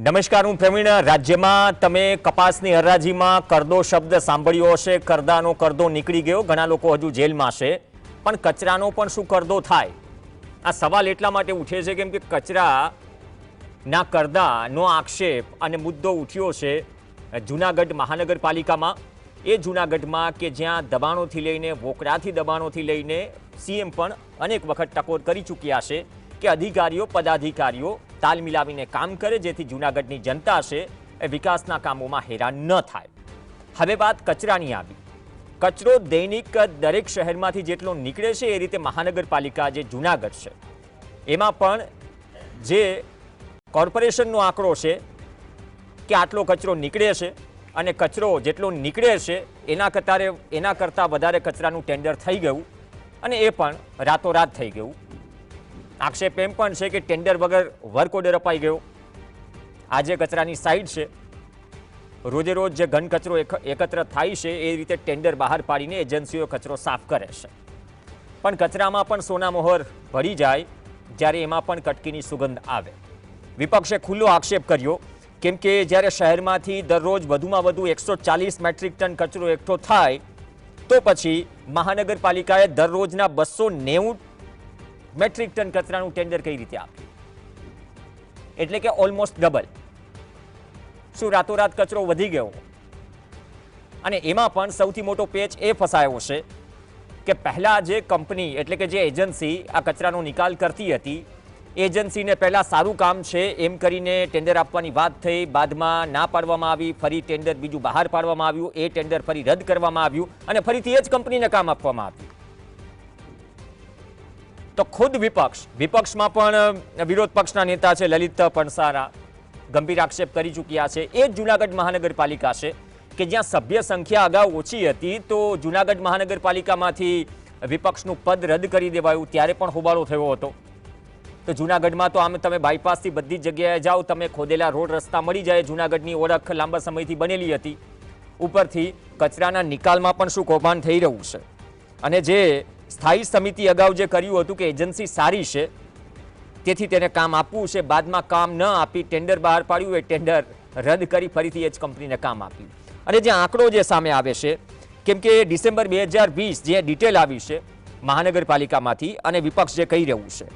નમસ્કાર, હું પ્રવીણ. રાજ્યમાં તમે કપાસની હરાજીમાં કરદો શબ્દ સાંભળ્યો હશે. કરદાનો કરદો નીકળી ગયો, ઘણા લોકો હજુ જેલમાં છે. પણ કચરાનો પણ શું કરદો થાય? આ સવાલ એટલા માટે ઉઠે છે કેમ કે કચરાના કરદાનો આક્ષેપ અને મુદ્દો ઉઠ્યો છે જૂનાગઢ મહાનગરપાલિકામાં. એ જૂનાગઢમાં કે જ્યાં દબાણોથી લઈને વોકડાથી દબાણોથી લઈને સીએમ પણ અનેક વખત ટકોર કરી ચૂક્યા છે કે અધિકારીઓ પદાધિકારીઓ તાલ મિલાવીને કામ કરે, જેથી જૂનાગઢની જનતા છે એ વિકાસના કામોમાં હેરાન ન થાય. હવે વાત કચરાની આવી. કચરો દૈનિક દરેક શહેરમાંથી જેટલો નીકળે છે એ રીતે મહાનગરપાલિકા જે જૂનાગઢ છે એમાં પણ જે કોર્પોરેશનનો આંકડો છે કે આટલો કચરો નીકળે છે અને કચરો જેટલો નીકળે છે એના કરતાં વધારે કચરાનું ટેન્ડર થઈ ગયું અને એ પણ રાતોરાત થઈ ગયું. આક્ષેપ એમ પણ છે કે ટેન્ડર વગર વર્ક ઓર્ડર અપાઈ ગયો. આજે કચરાની સાઇટ છે, રોજે રોજ જે ઘન કચરો એકત્ર થાય છે એ રીતે ટેન્ડર બહાર પાડીને એજન્સીઓ કચરો સાફ કરે છે. પણ કચરામાં પણ સોના મોહર ભળી જાય જ્યારે એમાં પણ કટકીની સુગંધ આવે. વિપક્ષે ખુલ્લો આક્ષેપ કર્યો કેમ કે જ્યારે શહેરમાંથી દરરોજ વધુમાં વધુ 140 મેટ્રિક ટન કચરો એકઠો થાય તો પછી મહાનગરપાલિકાએ દરરોજના 290 મેટ્રિક ટન કચરાનું ટેન્ડર કઈ રીતે આપ્યું? એટલે કે ઓલમોસ્ટ ડબલ. શું રાતોરાત કચરો વધી ગયો? અને એમાં પણ સૌથી મોટો પેચ એ ફસાયો છે કે પહેલા જે કંપની એટલે કે જે એજન્સી આ કચરાનો નિકાલ કરતી હતી, એજન્સીને પહેલા સારું કામ છે એમ કરીને ટેન્ડર આપવાની વાત થઈ, બાદમાં ના પાડવામાં આવી, ફરી ટેન્ડર બીજું બહાર પાડવામાં આવ્યું, એ ટેન્ડર ફરી રદ કરવામાં આવ્યું અને ફરીથી એ જ કંપનીને કામ આપવામાં આવ્યું. તો ખુદ વિપક્ષમાં પણ વિરોધ પક્ષના નેતા છે લલિત પણસારા ગંભીર આક્ષેપ કરી ચૂક્યા છે. એ જ જૂનાગઢ મહાનગરપાલિકા છે કે જ્યાં સભ્ય સંખ્યા અગાઉ ઓછી હતી તો જૂનાગઢ મહાનગરપાલિકામાંથી વિપક્ષનું પદ રદ કરી દેવાયું, ત્યારે પણ હોબાળો થયો હતો. તો જૂનાગઢમાં તો આમ તમે બાયપાસથી બધી જગ્યાએ જાઓ, તમે ખોદેલા રોડ રસ્તા મળી જાય. જૂનાગઢની ઓળખ લાંબા સમયથી બનેલી હતી. ઉપરથી કચરાના નિકાલમાં પણ શું કૌભાંડ થઈ રહ્યું છે. અને જે સ્થાયી સમિતિ અગાઉ જે કર્યું હતું કે એજન્સી સારી છે તેથી તેને કામ આપવું છે, બાદમાં કામ ન આપી ટેન્ડર બહાર પાડ્યું, એ ટેન્ડર રદ કરી ફરીથી એ જ કંપનીને કામ આપ્યું. અને જે આંકડો જે સામે આવે છે કેમ કે ડિસેમ્બર 2020 જે ડિટેલ આવી છે મહાનગરપાલિકામાંથી અને વિપક્ષ જે કહી રહ્યું છે,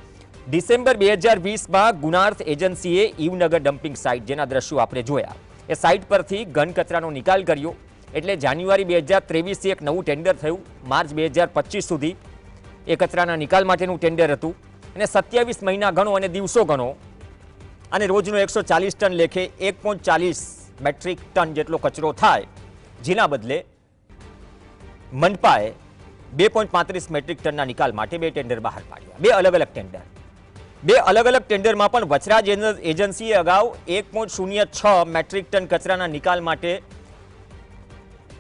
ડિસેમ્બર 2020માં ગુનાર્થ એજન્સીએ ઈવનગર ડમ્પિંગ સાઇટ જેના દ્રશ્યો આપણે જોયા, એ સાઇટ પરથી ઘન કચરાનો નિકાલ કર્યો. એટલે જાન્યુઆરી 2023થી એક નવું ટેન્ડર થયું. માર્ચ 2025 સુધી એ કચરાના નિકાલ માટેનું ટેન્ડર હતું અને 27 મહિના ગણો અને દિવસો ગણો અને રોજનો 140 ટન લેખે 1.40 મેટ્રિક ટન જેટલો કચરો થાય, જેના બદલે મનપાએ 2.35 મેટ્રિક ટનના નિકાલ માટે બે ટેન્ડર બહાર પાડ્યા. બે અલગ અલગ ટેન્ડરમાં પણ વચરાજ એજન્સીએ અગાઉ 1.06 મેટ્રિક ટન કચરાના નિકાલ માટે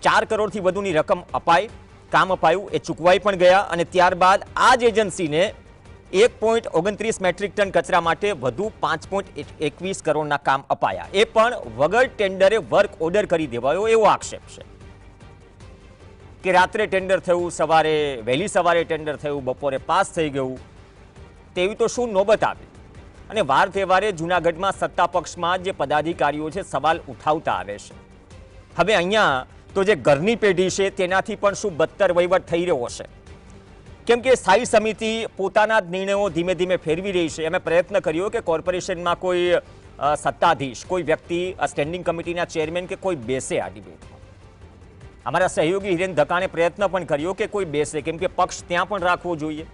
4 કરોડથી વધુની રકમ અપાઈ, કામ અપાયું, એ ચૂકવાઈ પણ ગયા. અને ત્યારબાદ આ જ એજન્સીને 1.29 મેટ્રિક ટન કચરા માટે વધુ 5.21 કરોડના કામ અપાયા, એ પણ વગર ટેન્ડરે વર્ક ઓર્ડર કરી દેવાયો એવો આક્ષેપ છે. કે રાત્રે ટેન્ડર થયું, વહેલી સવારે ટેન્ડર થયું, બપોરે પાસ થઈ ગયું, તેવી તો શું નોબત આવી. અને વાર તહેવારે જૂનાગઢમાં સત્તા પક્ષમાં જે પદાધિકારીઓ છે સવાલ ઉઠાવતા આવે છે. હવે અહીંયા તો જે ઘરની પેઢી છે તેનાથી પણ શું બદતર વહીવટ થઈ રહ્યો છે. કેમ કે સ્થાયી સમિતિ પોતાના જ નિર્ણયો ધીમે ધીમે ફેરવી રહી છે. અમે પ્રયત્ન કર્યો કે કોર્પોરેશનમાં કોઈ સત્તાધીશ, કોઈ વ્યક્તિ સ્ટેન્ડિંગ કમિટીના ચેરમેન કે કોઈ બેસે આ ડિબેટમાં. અમારા સહયોગી હિરેન ધકાણે પ્રયત્ન પણ કર્યો કે કોઈ બેસે, કેમ કે પક્ષ ત્યાં પણ રાખવો જોઈએ.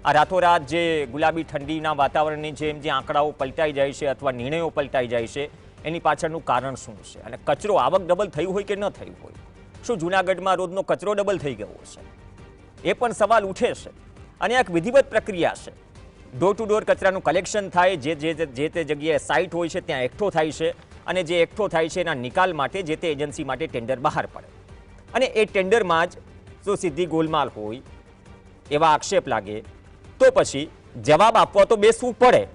આ રાતોરાત જે ગુલાબી ઠંડીના વાતાવરણની જેમ જે આંકડાઓ પલટાઈ જાય છે અથવા નિર્ણયો પલટાઈ જાય છે, એની પાછળનું કારણ શું છે? અને કચરો આવક ડબલ થયું હોય કે ન થયું હોય? શું જૂનાગઢમાં રોજનો કચરો ડબલ થઈ ગયો છે? એ પણ સવાલ ઉઠે છે. અને એક વિધિવત પ્રક્રિયા છે. ડોર ટુ ડોર કચરાનું કલેક્શન થાય, જે તે જગ્યાએ સાઇટ હોય છે ત્યાં એકઠો થાય છે અને જે એકઠો થાય છે એના નિકાલ માટે જે તે એજન્સી માટે ટેન્ડર બહાર પડે. અને એ ટેન્ડરમાં જ જો સીધી ગોલમાલ હોય એવા આક્ષેપ લાગે તો પછી જવાબ આપવા તો બેસવું પડે,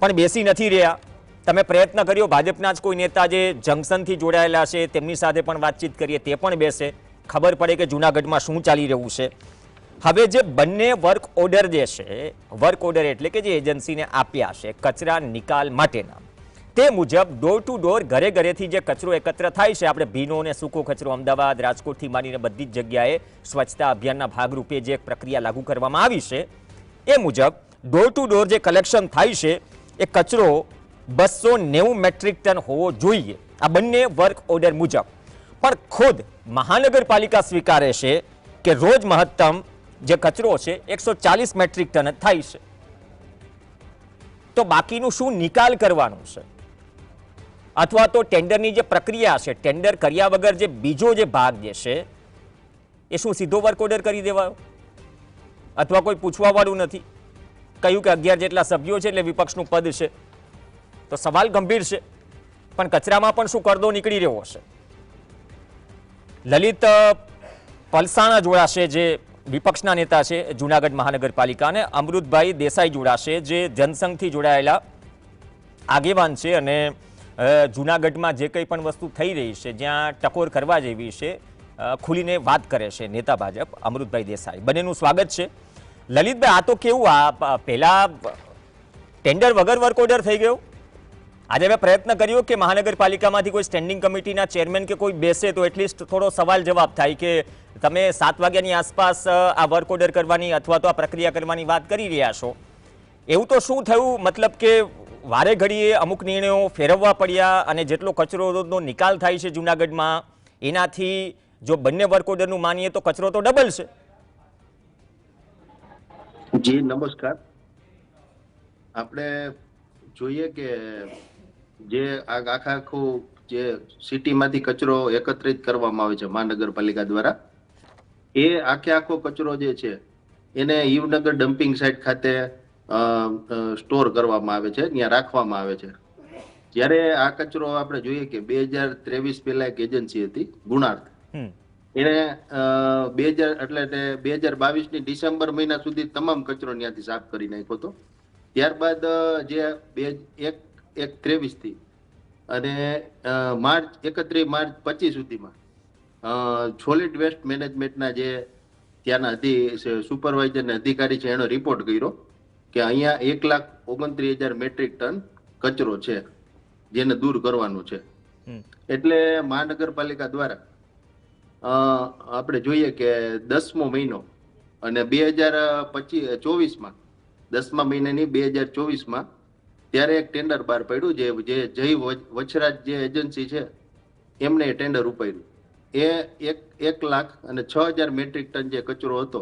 પણ બેસી નથી રહ્યા. તમે પ્રયત્ન કર્યો, ભાજપના જ કોઈ નેતા જે જંકશનથી જોડાયેલા છે તેમની સાથે પણ વાતચીત કરીએ, તે પણ બેસે, ખબર પડે કે જૂનાગઢમાં શું ચાલી રહ્યું છે. હવે જે બંને વર્ક ઓર્ડર જે છે, વર્ક ઓર્ડર એટલે કે જે એજન્સીને આપ્યા છે કચરા નિકાલ માટેના, તે મુજબ ડોર ટુ ડોર ઘરે ઘરેથી જે કચરો એકત્ર થાય છે, આપણે ભીનો અને સૂકો કચરો અમદાવાદ રાજકોટથી માંડીને બધી જ જગ્યાએ સ્વચ્છતા અભિયાનના ભાગરૂપે જે એક પ્રક્રિયા લાગુ કરવામાં આવી છે એ મુજબ ડોર ટુ ડોર જે કલેક્શન થાય છે એ કચરો 290 મેટ્રિક ટન હોવો જોઈએ, આ બંને વર્ક ઓર્ડર મુજબ. પણ ખુદ મહાનગરપાલિકા સ્વીકારે છે કે રોજ મહત્તમ જે કચરો છે 140 મેટ્રિક ટન જ થાય છે. તો બાકીનું શું નિકાલ કરવાનું છે? અથવા તો ટેન્ડરની જે પ્રક્રિયા છે, ટેન્ડર કર્યા વગર જે બીજો જે ભાગ જે છે એ શું સીધો વર્ક ઓર્ડર કરી દેવાયો? અથવા કોઈ પૂછવા વાળું નથી? કહ્યું કે 11 જેટલા સભ્યો છે એટલે વિપક્ષનું પદ છે, તો સવાલ ગંભીર છે. પણ કચરામાં પણ શું કરદો નીકળી રહ્યો હશે? લલિત પલસાણા જોડાશે, જે વિપક્ષના નેતા છે જૂનાગઢ મહાનગરપાલિકા, અને અમૃતભાઈ દેસાઈ જોડાશે, જે જનસંઘથી જોડાયેલા આગેવાન છે અને જૂનાગઢમાં જે કંઈ પણ વસ્તુ થઈ રહી છે, જ્યાં ટકોર કરવા જેવી છે, ખુલીને વાત કરે છે નેતા ભાજપ અમૃતભાઈ દેસાઈ. બંનેનું સ્વાગત છે. લલિતભાઈ, આ તો કેવું, આ પહેલા ટેન્ડર વગર વર્ક ઓર્ડર થઈ ગયો? આજે મેં પ્રયત્ન કર્યો કે મહાનગરપાલિકામાંથી કોઈ સ્ટેન્ડિંગ કમિટીના ચેરમેન કે કોઈ બેસે તો એટલીસ્ટ થોડો સવાલ જવાબ થાય કે તમે 7 વાગ્યાની આસપાસ આ વર્ક ઓર્ડર કરવાની અથવા તો આ પ્રક્રિયા કરવાની વાત કરી રહ્યા છો. એવું તો શું થયું? મતલબ કે વારે ઘડીએ અમુક નિર્ણયો ફેરવવા પડ્યા અને જેટલો કચરોનો નિકાલ થાય છે જૂનાગઢમાં, એનાથી જો બંને વર્ક ઓર્ડરનું માનીએ તો કચરો તો ડબલ છે. જી નમસ્કાર. આપણે જોઈએ કે જે આખું જે સિટીમાંથી કચરો એકત્રિત કરવામાં આવે છે મહાનગરપાલિકા દ્વારા, એ આખો કચરો જે છે એને યુવનગર ડમ્પિંગ સાઇટ ખાતે સ્ટોર કરવામાં આવે છે, ત્યાં રાખવામાં આવે છે. જ્યારે આ કચરો આપણે જોઈએ કે 2023 પહેલા એક એજન્સી હતી ગુણાર્થ, એને 2022ની ડિસેમ્બર મહિના સુધી તમામ કચરો ત્યાંથી સાફ કરી નાખ્યો હતો. ત્યારબાદ જે 1/1/23 થી અને 31 માર્ચ 25 સુધીમાં સોલિડ વેસ્ટ મેનેજમેન્ટના જે ત્યાંના સુપરવાઇઝર અને અધિકારી છે એનો રિપોર્ટ કર્યો કે અહીંયા 1,29,000 મેટ્રિક ટન કચરો છે જેને દૂર કરવાનું છે. એટલે મહાનગરપાલિકા દ્વારા આપણે જોઈએ કે 10મો મહિનો અને 2024માં 10મા મહિનાની 2024માં ત્યારે એક ટેન્ડર બહાર પડ્યું, જે જય વછરાજ જે એજન્સી છે એમને ટેન્ડર ઉપાડ્યું. એ 1,06,000 મેટ્રિક ટન જે કચરો હતો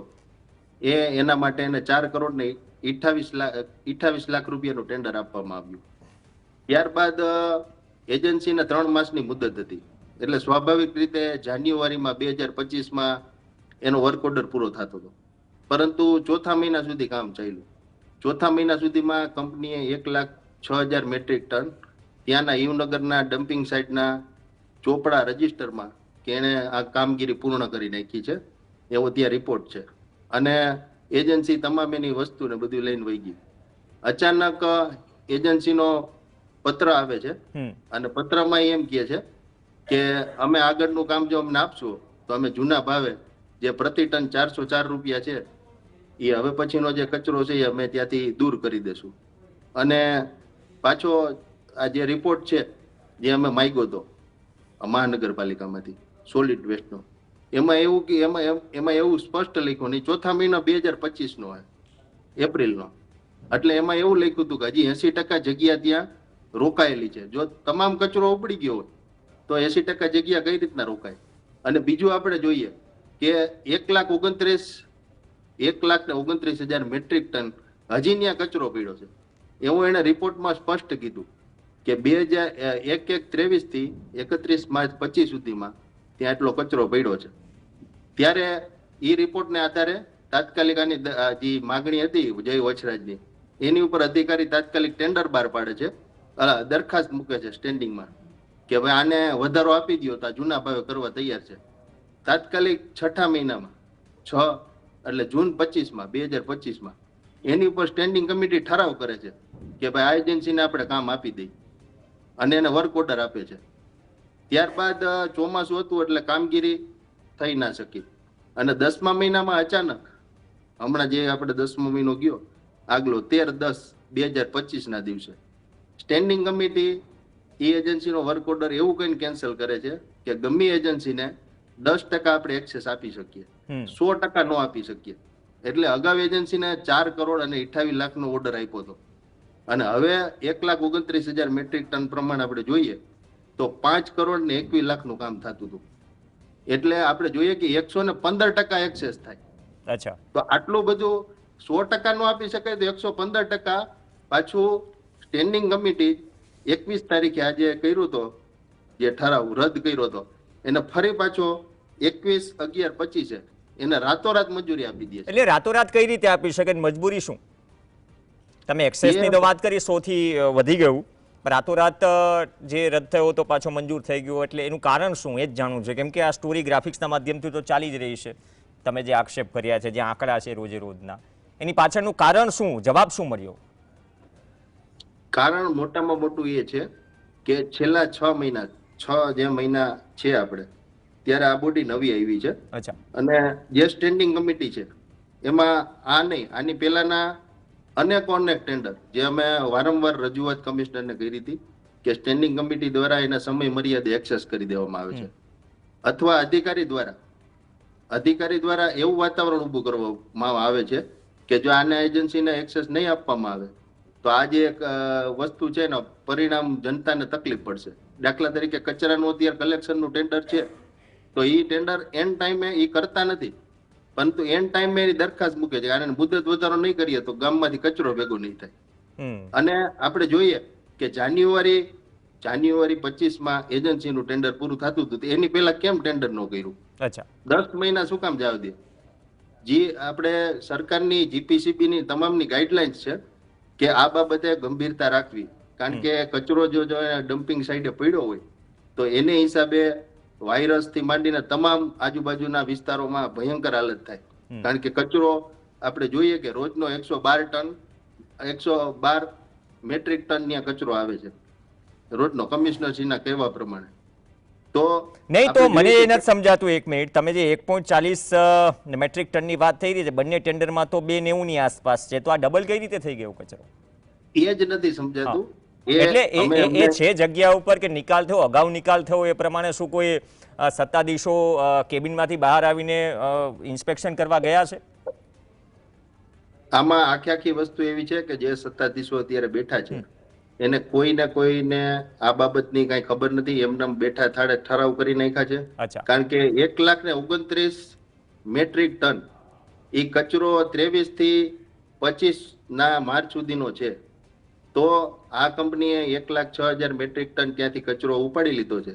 એના માટે એને 4 કરોડ ને 28 લાખ રૂપિયાનું ટેન્ડર આપવામાં આવ્યું. ત્યારબાદ એજન્સીને 3 માસની મુદત હતી, એટલે સ્વાભાવિક રીતે જાન્યુઆરીમાં 2025માં એનો વર્ક ઓર્ડર પૂરો થતો હતો. પરંતુ ચોથા મહિના સુધી કામ ચાલ્યું. ચોથા મહિના સુધીમાં કંપનીએ 1,06,000 મેટ્રિક ટન ત્યાંના યુવનગરના ડમ્પિંગ સાઇટના ચોપડા રજીસ્ટરમાં કે એને આ કામગીરી પૂર્ણ કરી નાખી છે, એવો ત્યાં રિપોર્ટ છે. અને એજન્સી તમામ એની વસ્તુને બધું લઈને વહી ગઈ. અચાનક એજન્સીનો પત્ર આવે છે અને પત્રમાં એમ કહે છે કે અમે આગળનું કામ જો અમને આપશો તો અમે જૂના ભાવે જે પ્રતિ ટન 404 રૂપિયા છે એ હવે પછીનો જે કચરો છે એ અમે ત્યાંથી દૂર કરી દેશું. અને પાછો આ જે રિપોર્ટ છે જે અમે માંગ્યો હતો મહાનગરપાલિકામાંથી સોલિડ વેસ્ટનો, એમાં એવું કે એમાં એવું સ્પષ્ટ લખ્યું નહીં. ચોથા મહિના 2025નો એપ્રિલનો, એટલે એમાં એવું લખ્યું હતું કે હજી 80% જગ્યા ત્યાં રોકાયેલી છે. જો તમામ કચરો ઉપડી ગયો હોય તો 80% જગ્યા કઈ રીતના રોકાય? અને બીજું આપણે જોઈએ કે 1,29,000 મેટ્રિક ટન હજી ત્યાં કચરો પડ્યો છે. એવું એને રિપોર્ટમાં સ્પષ્ટ કીધું કે 1/1/23 થી 31 માર્ચ 25 સુધીમાં ત્યાં એટલો કચરો પડ્યો છે. ત્યારે એ રિપોર્ટને આધારે તાત્કાલિક આની જે માગણી હતી જય વછરાજની, એની ઉપર અધિકારી તાત્કાલિક ટેન્ડર બહાર પાડે છે, દરખાસ્ત મૂકે છે સ્ટેન્ડિંગમાં કે ભાઈ આને વધારો આપી દો તો જૂના ભાવે કરવા તૈયાર છે. તાત્કાલિક 6ઠા મહિનામાં 6 એટલે જૂન 2025માં એની ઉપર સ્ટેન્ડિંગ કમિટી ઠરાવ કરે છે કે ભાઈ આ એજન્સીને આપણે કામ આપી દઈએ અને એને વર્ક ઓર્ડર આપે છે. ત્યારબાદ ચોમાસું હતું એટલે કામગીરી થઈ ના શકી અને 10મા મહિનામાં અચાનક હમણાં જે આપણે 10મો મહિનો ગયો આગલો 13/10/2025ના દિવસે સ્ટેન્ડિંગ કમિટી એ એજન્સીનો વર્ક ઓર્ડર એવું કહીને કેન્સલ કરે છે કે ગમે એજન્સીને 10% આપણે એક્સેસ આપી શકીએ, 100% ન આપી શકીએ. એટલે અગાઉ એજન્સીને 4 કરોડ અને 28 લાખનો ઓર્ડર આપ્યો હતો અને હવે 1,29,000 મેટ્રિક ટન પ્રમાણે આપણે જોઈએ તો 5 કરોડ ને 21 લાખનું કામ થતું હતું. એટલે આપણે જોઈએ કે 115% એક્સેસ થાય. અચ્છા, તો આટલું બધું 100% નું આપી શકાય તો 115% પાછું સ્ટેન્ડિંગ કમિટી 21 તારીખે આજે કર્યું હતો જે ઠરાવ રદ કર્યો હતો એને ફરી પાછો 21/11/25 એને રાતોરાત મજૂરી આપી દે છે. એટલે રાતોરાત કઈ રીતે આપી શકે? મજબૂરી શું? તમે એક્સેસની તો વાત કરી, 100 થી વધી ગયું, રાતોરાત જે રદ થયો તો પાછો મંજૂર થઈ ગયો, એટલે એનું કારણ શું એ જ જાણવું છે. કેમ કે આ સ્ટોરી ગ્રાફિક્સના માધ્યમથી તો ચાલી જ રહી છે, તમે જે આક્ષેપ કર્યા છે, જે આંકડા છે રોજે રોજના, એની પાછળનું કારણ શું, જવાબ શું મળ્યો? કારણ મોટામાં મોટું એ છે કે છેલ્લા 6 મહિના છે આપણે ત્યારે આ બોડી નવી આવી છે. અચ્છા. અને જે સ્ટેન્ડિંગ કમિટી છે એમાં આ નહીં, આની પહેલાના અનેક ટેન્ડર જે અમે વારંવાર રજૂઆત કમિશનરને કરી હતી કે સ્ટેન્ડિંગ કમિટી દ્વારા એના સમય મર્યાદા એક્સેસ કરી દેવામાં આવે છે, અથવા અધિકારી દ્વારા એવું વાતાવરણ ઊભું કરવામાં આવે છે કે જો આને એજન્સીને એક્સેસ નહીં આપવામાં આવે તો આ જે એક વસ્તુ છે ને પરિણામ જનતાને તકલીફ પડશે. દાખલા તરીકે કચરાનું અત્યારે કલેક્શનનું ટેન્ડર છે તો એ ટેન્ડર એન્ડ ટાઈમે એ કરતા નથી, પરંતુ એન્ડ ટાઈમે એની દરખાસ્ત મૂકે છે કારણ મુદત વધારો નહીં કરીએ તો ગામમાંથી કચરો ભેગો નહીં થાય. અને આપણે જોઈએ કે જાન્યુઆરી 25માં એજન્સીનું ટેન્ડર પૂરું થતું હતું, એની પહેલા કેમ ટેન્ડર ન કર્યું? અચ્છા, 10 મહિના શું કામ જવા દે? જે આપણે સરકારની જીપીસીબીની તમામની ગાઈડલાઇન્સ છે કે આ બાબતે ગંભીરતા રાખવી, કારણ કે કચરો જો ડમ્પિંગ સાઈડે પડ્યો હોય તો એને હિસાબે વાયરસથી માંડીને તમામ આજુબાજુના વિસ્તારોમાં ભયંકર હાલત થાય. કારણ કે કચરો આપણે જોઈએ કે રોજનો 112 મેટ્રિક ટન ત્યાં કચરો આવે છે રોજનો, કમિશનરશ્રીના કહેવા પ્રમાણે. તો નહીં, તો મને એ નથી સમજાતું. 1 મિનિટ, તમે જે 1.40 મેટ્રિક ટનની વાત થઈ રહી છે, બંને ટેન્ડરમાં તો 290 ની આસપાસ છે, તો આ ડબલ કઈ રીતે થઈ ગયો કચરો? એ જ નથી સમજાતું. એટલે એ છે જગ્યા ઉપર કે નિકાલ થયો, અગાઉ નિકાલ થયો, એ પ્રમાણે શું કોઈ સત્તાધીશો કેબિનમાંથી બહાર આવીને ઇન્સ્પેક્શન કરવા ગયા છે? આમાં આખી વસ્તુ એવી છે કે જે સત્તાધીશો અત્યારે બેઠા છે એને કોઈને આ બાબતની કઈ ખબર નથી, એમને બેઠા થાળે ઠરાવ કરી નાખ્યા છે. કારણ કે 1,29,000 મેટ્રિક ટન એ કચરો 23 થી 25 ના માર્ચ સુધીનો છે. તો આ કંપનીએ 1,06,000 મેટ્રિક ટન ત્યાંથી કચરો ઉપાડી લીધો છે,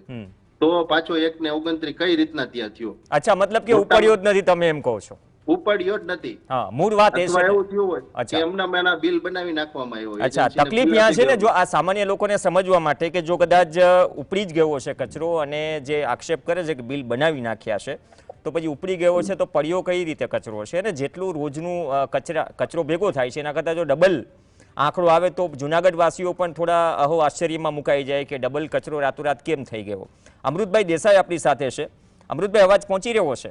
તો પાછો 1,29 કઈ રીતના ત્યાં થયો? અચ્છા, મતલબ કે ઉપાડ્યો જ નથી, તમે એમ કહો છો? ઉપાડ્યો જ નથી. હા, મૂળ વાત એ છે એવું થયું હોય કે એમના મેના બિલ બનાવી નાખવામાં આવ્યો. અચ્છા, તકલીફ ત્યાં છે ને, જો આ સામાન્ય લોકોને સમજવા માટે કે જો કદાચ ઉપડી જ ગયો છે કચરો અને જે આક્ષેપ કરે છે કે બિલ બનાવી નાખ્યા છે, તો પછી ઉપડી ગયો છે તો પડ્યો કઈ રીતે કચરો છે? અને જેટલું રોજનું કચરો ભેગો થાય છે એના કરતાં જો ડબલ આંકડો આવે તો જુનાગઢ વાસીઓ પણ થોડા આશ્ચર્યમાં મુકાઈ જાય કે ડબલ કચરો રાતોરાત કેમ થઈ ગયો. અમૃતભાઈ દેસાઈ આપણી સાથે છે. અમૃતભાઈ, અવાજ પહોંચી રહ્યો છે?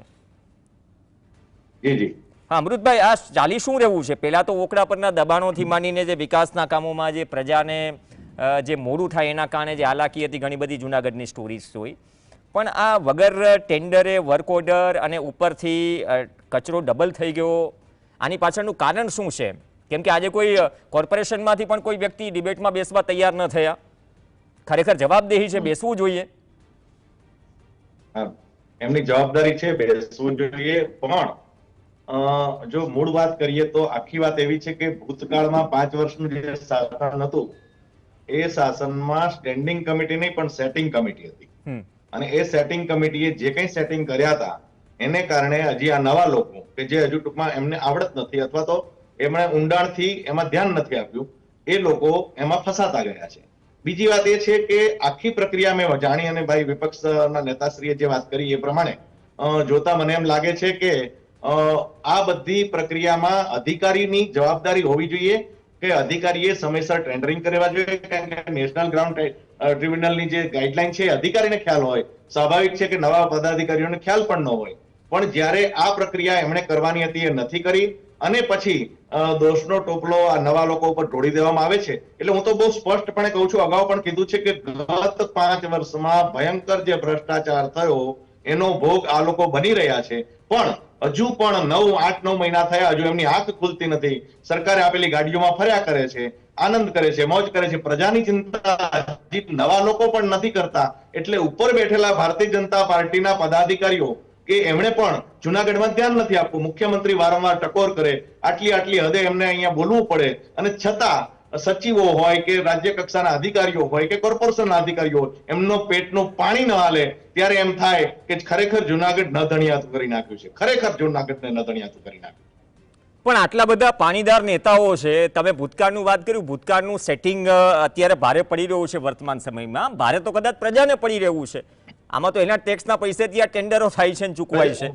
હા અમૃતભાઈ, આ ચાલી શું રહેવું છે? પહેલા તો ઓકડા પરના દબાણોથી માંડીને જે વિકાસના કામોમાં જે પ્રજાને જે મોડું થાય એના કારણે જે હાલાકી હતી, ઘણી બધી જુનાગઢની સ્ટોરીઝ જોઈ, પણ આ વગર ટેન્ડરે વર્ક ઓર્ડર અને ઉપરથી કચરો ડબલ થઈ ગયો, આની પાછળનું કારણ શું છે? કેમ કે આજે કોઈ કોર્પોરેશનમાંથી પણ કોઈ વ્યક્તિ ડિબેટમાં બેસવા તૈયાર ન થયા. ખરેખર જવાબદેહી છે, બેસવું જોઈએ. એમની જવાબદારી છે, બેસવું જોઈએ. પણ જો મૂળ વાત કરીએ તો આખી વાત એવી છે કે ભૂતકાળમાં 5 વર્ષનું જે શાસન હતું એ શાસનમાં સ્ટેન્ડિંગ કમિટી નહીં પણ સેટિંગ કમિટી હતી, અને એ સેટિંગ કમિટીએ જે કંઈ સેટિંગ કર્યા હતા એને કારણે હજી આ નવા લોકો કે જે હજુ ટૂંકમાં એમને આવડત નથી અથવા તો એમણે ઊંડાણથી એમાં ધ્યાન નથી આપ્યું, એ લોકો એમાં ફસાતા ગયા છે. બીજી વાત એ છે કે આખી પ્રક્રિયા મેં જાણી, અને ભાઈ વિપક્ષના નેતાશ્રીએ જે વાત કરી એ પ્રમાણે જોતા મને એમ લાગે છે કે આ બધી પ્રક્રિયામાં અધિકારીની જવાબદારી હોવી જોઈએ કે અધિકારીએ સમયસર ટેન્ડરિંગ કરવા જોઈએ, કારણ કે નેશનલ ગ્રાઉન્ડ ટ્રિબ્યુનલની જે ગાઈડલાઈન છે અધિકારીને ખ્યાલ હોય. સ્વાભાવિક છે કે નવા પદાધિકારીઓને ખ્યાલ પણ ન હોય, પણ જ્યારે આ પ્રક્રિયા એમણે કરવાની હતી એ નથી કરી અને પછી દોષનો ટોપલો આ નવા લોકો ઉપર ઢોળી દેવામાં આવે છે. એટલે હું તો બહુ સ્પષ્ટપણે કહું છું, અગાઉ પણ કીધું છે કે ગત 5 વર્ષમાં ભયંકર જે ભ્રષ્ટાચાર થયો એનો ભોગ આ લોકો બની રહ્યા છે. પણ હજુ પણ 8-9 મહિના થયા, હજુ એમની આંખ ખુલતી નથી. સરકારે આપેલી ગાડીઓમાં ફર્યા કરે છે, આનંદ કરે છે, મોજ કરે છે. પ્રજાની ચિંતા હજી નવા લોકો પણ નથી કરતા. એટલે ઉપર બેઠેલા ભારતીય જનતા પાર્ટીના પદાધિકારીઓ કે એમણે પણ જુનાગઢમાં ધ્યાન નથી આપવું. મુખ્યમંત્રી વારંવાર ટકોર કરે, આટલી હદે એમને અહીંયા બોલવું પડે, અને છતાં સચિવો હોય કે રાજ્ય કક્ષાના અધિકારીઓ હોય કે કોર્પોરેશનના અધિકારીઓ હોય, એમનો પેટનું પાણી ન હાલે ત્યારે એમ થાય કે ખરેખર જુનાગઢ ન ધણિયાતું કરી નાખ્યું છે, ખરેખર જુનાગઢને ન ધણિયાતું કરી નાખ્યું. પણ આટલા બધા પાણીદાર નેતાઓ છે, તમે ભૂતકાળનું વાત કર્યું, ભૂતકાળનું સેટિંગ અત્યારે ભારે પડી રહ્યું છે વર્તમાન સમયમાં. ભારે તો કદાચ પ્રજાને પડી રહ્યું છે. આમાં તો એના ટેક્સના પૈસેથી આ ટેન્ડરો થાય છે ને ચૂકવાય છે.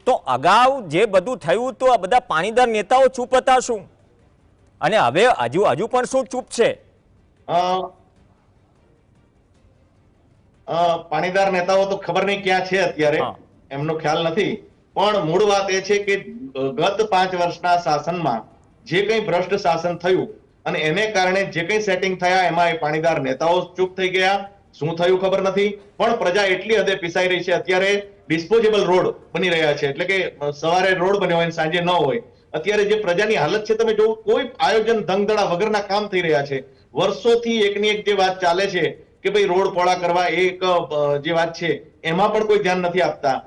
તો અગાઉ જે બધું થયું તો આ બધા પાણીદાર નેતાઓ ચૂપ હતા શું? અને હવે હજુ પણ શું ચૂપ છે? પાણીદાર નેતાઓ તો ખબર નહીં ક્યાં છે અત્યારે, એમનો ખ્યાલ નથી. પણ મૂળ વાત એ છે કે ગત 5 વર્ષના શાસનમાં જે કંઈ ભ્રષ્ટ શાસન થયું અને એને કારણે જે કંઈ સેટિંગ થયા એમાં એ પાણીદાર નેતાઓ ચૂપ થઈ ગયા. શું થયું ખબર નથી, પણ પ્રજા એટલી હદે પીસાઈ રહી છે. અત્યારે ડિસ્પોઝેબલ રોડ બની રહ્યા છે, એટલે કે સવારે રોડ બન્યો હોય સાંજે ન હોય. અત્યારે જે પ્રજાની હાલત છે તમે જો, કોઈ આયોજન ધંધડા વગરના કામ થઈ રહ્યા છે. વર્ષોથી એકની એક જે વાત ચાલે છે કે ભાઈ રોડ પહોળા કરવા, એક જે વાત છે એમાં પણ કોઈ ધ્યાન નથી આપતા.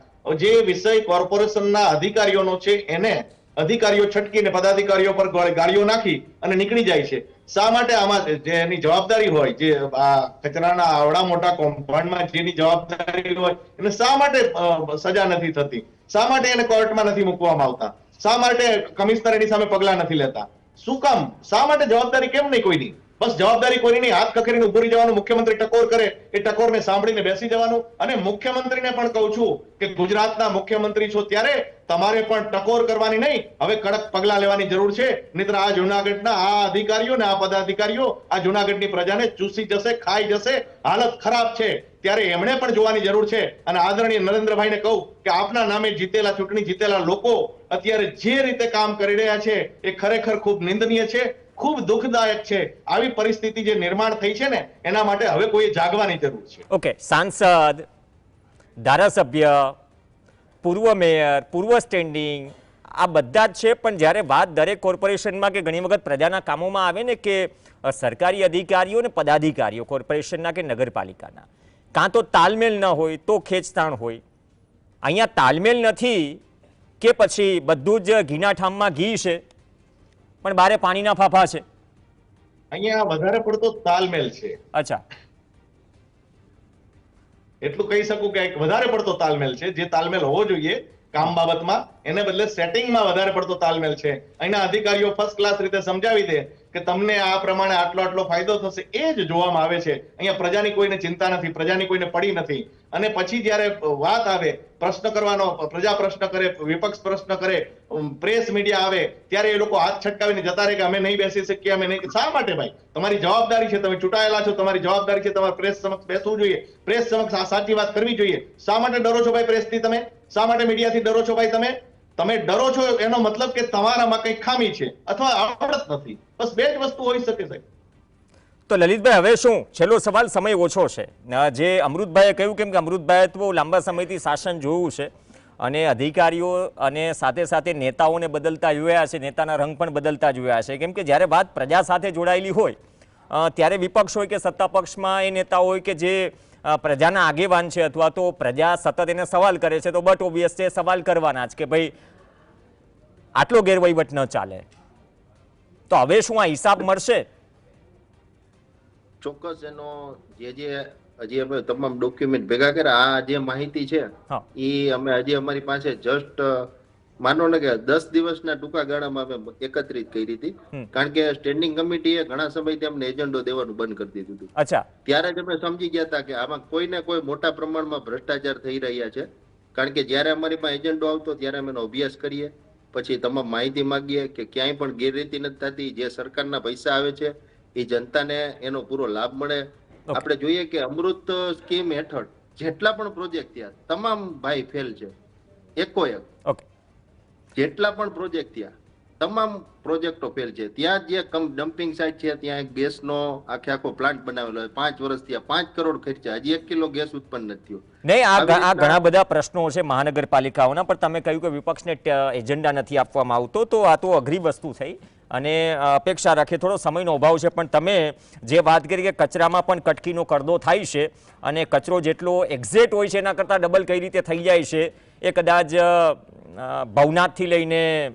જે વિષય કોર્પોરેશનના અધિકારીઓનો છે એને અધિકારીઓ છટકીને પદાધિકારીઓ પર ગાડીઓ નાખી અને નીકળી જાય છે. શા માટે આમાં જે એની જવાબદારી હોય, જે આ કચરાના આવડા મોટા કૌભાંડમાં જેની જવાબદારી હોય એને શા માટે સજા નથી થતી? શા માટે એને કોર્ટમાં નથી મૂકવામાં આવતા? શા માટે કમિશનર એની સામે પગલા નથી લેતા? શું કામ? શા માટે જવાબદારી કેમ નહીં કોઈની? બસ જવાબદારી કોઈની નહીં, હાથ ખખેરીને ઉભું રહી જવાનું. મુખ્યમંત્રી ટકોર કરે, એ ટકોરને સાંભળીને બેસી જવાનું. અને મુખ્યમંત્રીને પણ કહું છું કે ગુજરાતના મુખ્યમંત્રી છો ત્યારે તમારે પણ ટકોર કરવાની નહીં, હવે કડક પગલા લેવાની જરૂર છે. નહીંતર આ જુનાગઢના આ અધિકારીઓ ને આ પદાધિકારીઓ આ જુનાગઢની પ્રજાને ચૂસી જશે, ખાઈ જશે. હાલત ખરાબ છે, ત્યારે એમણે પણ જોવાની જરૂર છે. અને આદરણીય નરેન્દ્રભાઈને કહું કે આપના નામે જીતેલા, ચૂંટણી જીતેલા લોકો અત્યારે જે રીતે કામ કરી રહ્યા છે એ ખરેખર ખૂબ નિંદનીય છે, ખૂબ દુઃખદાયક છે. આવી પરિસ્થિતિ જે નિર્માણ થઈ છે ને એના માટે હવે કોઈ જાગવાની જરૂર છે. ઓકે, સાંસદ, ધારાસભ્ય, પૂર્વ મેયર, પૂર્વ સ્ટેન્ડિંગ, આ બધા જ છે. પણ જ્યારે વાત દરેક કોર્પોરેશનમાં કે ઘણી વખત પ્રજાના કામોમાં આવે ને કે સરકારી અધિકારીઓ ને પદાધિકારીઓ કોર્પોરેશનના કે નગરપાલિકાના કાં તો તાલમેલ ન હોય તો ખેંચતાણ હોય. અહીંયા તાલમેલ નથી કે પછી બધું જ ઘીના ઠામમાં ઘી છે પણ બારે પાણીના ફાફા છે? અહીંયા વધારે પડતો તાલમેલ છે. અચ્છા, એટલું કહી શકું કે વધારે પડતો તાલમેલ છે. જે તાલમેલ હોવો જોઈએ કામ બાબતમાં, એને બદલે સેટિંગમાં વધારે પડતો તાલમેલ છે. અહીંના અધિકારીઓ ફર્સ્ટ ક્લાસ રીતે સમજાવી દે કે તમને આ પ્રમાણે આટલો ફાયદો થશે, એ જ જોવામાં આવે છે. અહીંયા પ્રજાની કોઈને ચિંતા નથી, પ્રજાની કોઈને પડી નથી. અને પછી જ્યારે વાત આવે પ્રશ્ન કરવાનો, પ્રજા પ્રશ્ન કરે, વિપક્ષ પ્રશ્ન કરે, પ્રેસ મીડિયા આવે, ત્યારે એ લોકો હાથ છટકાવીને જતા રહે કે અમે નહીં બેસી શકીએ, અમે નહીં. શા માટે ભાઈ? તમારી જવાબદારી છે, તમે ચૂંટાયેલા છો, તમારી જવાબદારી છે તમારે પ્રેસ સમક્ષ બેસવું જોઈએ, પ્રેસ સમક્ષ સાચી વાત કરવી જોઈએ. શા માટે ડરો છો ભાઈ પ્રેસથી? તમે શા માટે મીડિયાથી ડરો છો ભાઈ? તમે ડરો છો એનો મતલબ કે તમારામાં કંઈક ખામી છે અથવા આવડત નથી. બસ બે જ વસ્તુ હોઈ શકે સાહેબ. તો લલિતભાઈ, હવે શું છેલ્લો સવાલ, સમય ઓછો છે. જે અમૃતભાઈએ કહ્યું, કેમ કે અમૃતભાઈએ તો લાંબા સમયથી શાસન જોયું છે અને અધિકારીઓ અને સાથે સાથે નેતાઓને બદલતા જોયા છે, નેતાના રંગ પણ બદલતા જોયા છે. કેમ કે જ્યારે વાત પ્રજા સાથે જોડાયેલી હોય ત્યારે વિપક્ષ હોય કે સત્તા પક્ષમાં એ નેતા હોય કે જે પ્રજાના આગેવાન છે અથવા તો પ્રજા સતત એને સવાલ કરે છે, તો બટ ઓબ્વિયસ છે સવાલ કરવાના જ કે ભાઈ આટલો ગેરવહીવટ ન ચાલે. તો હવે શું આ હિસાબ મળશે? ચોક્કસ એનો જે હજી અમે તમામ ડોક્યુમેન્ટ ભેગા કર્યા, આ જે માહિતી છે એ અમે હજી અમારી પાસે જસ્ટ માનો ને કે 10 દિવસના ટૂંકા ગાળામાં અમે એકત્રિત કરી હતી. કારણ કે સ્ટેન્ડિંગ કમિટીએ ઘણા સમયથી અમને એજન્ડો દેવાનું બંધ કરી દીધું હતું. અચ્છા, ત્યારે જ અમે સમજી ગયા હતા કે આમાં કોઈને કોઈ મોટા પ્રમાણમાં ભ્રષ્ટાચાર થઈ રહ્યા છે. કારણ કે જ્યારે અમારી પાસે એજન્ડો આવતો ત્યારે અમે એનો અભ્યાસ કરીએ, પછી તમામ માહિતી માંગીએ કે ક્યાંય પણ ગેરરીતિ નથી થતી, જે સરકારના પૈસા આવે છે એ જનતાને એનો પૂરો લાભ મળે. આપણે જોઈએ કે અમૃત સ્કીમ હેઠળ જેટલા પણ પ્રોજેક્ટ થયા તમામ ભાઈ ફેલ છે. એકોએક ઓકે. જેટલા પણ પ્રોજેક્ટ થયા તમામ પ્રોજેક્ટો ફેલ છે. ત્યાં જે ડમ્પિંગ સાઇટ છે ત્યાં એક ગેસનો આખો પ્લાન્ટ બનાવેલો હોય, 5 વર્ષ થયા, 5 કરોડ ખર્ચા, હજી 1 કિલો ગેસ ઉત્પન્ન નથી થયો. નહીં, આ આવી રીતના- ઘણા બધા પ્રશ્નો છે મહાનગરપાલિકાઓના, પણ તમે કહ્યું કે વિપક્ષને એજન્ડા નથી આપવામાં આવતો, તો આ તો અઘરી વસ્તુ થઈ અને અપેક્ષા રાખીએ, થોડો સમયનો અભાવ છે. પણ તમે જે વાત કરી કે કચરામાં પણ કટકીનો કરદો થાય છે અને કચરો જેટલો એક્ઝેક્ટ હોય છે એના કરતાં ડબલ કઈ રીતે થઈ જાય છે, એ કદાચ ભવનાથથી લઈને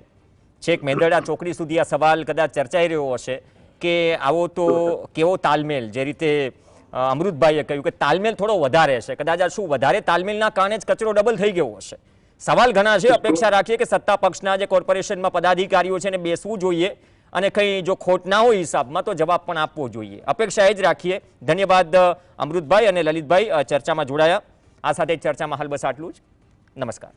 છેક મેંદરડા ચોકડી સુધી આ સવાલ કદાચ ચર્ચાઈ રહ્યો હશે કે આવો તો કેવો તાલમેલ, જે રીતે અમૃતભાઈએ કહ્યું કે તાલમેલ થોડો વધારે છે, કદાચ આ શું વધારે તાલમેલના કારણે જ કચરો ડબલ થઈ ગયો હશે. સવાલ ઘણા છે. અપેક્ષા રાખીએ કે સત્તા પક્ષના જે કોર્પોરેશનમાં પદાધિકારીઓ છે એને બેસવું જોઈએ અને કંઈ જો ખોટ ના હોય હિસાબમાં તો જવાબ પણ આપવો જોઈએ. અપેક્ષા એ જ રાખીએ. ધન્યવાદ અમૃતભાઈ અને લલિતભાઈ ચર્ચામાં જોડાયા. આ સાથે ચર્ચામાં હાલ બસ આટલું જ. નમસ્કાર.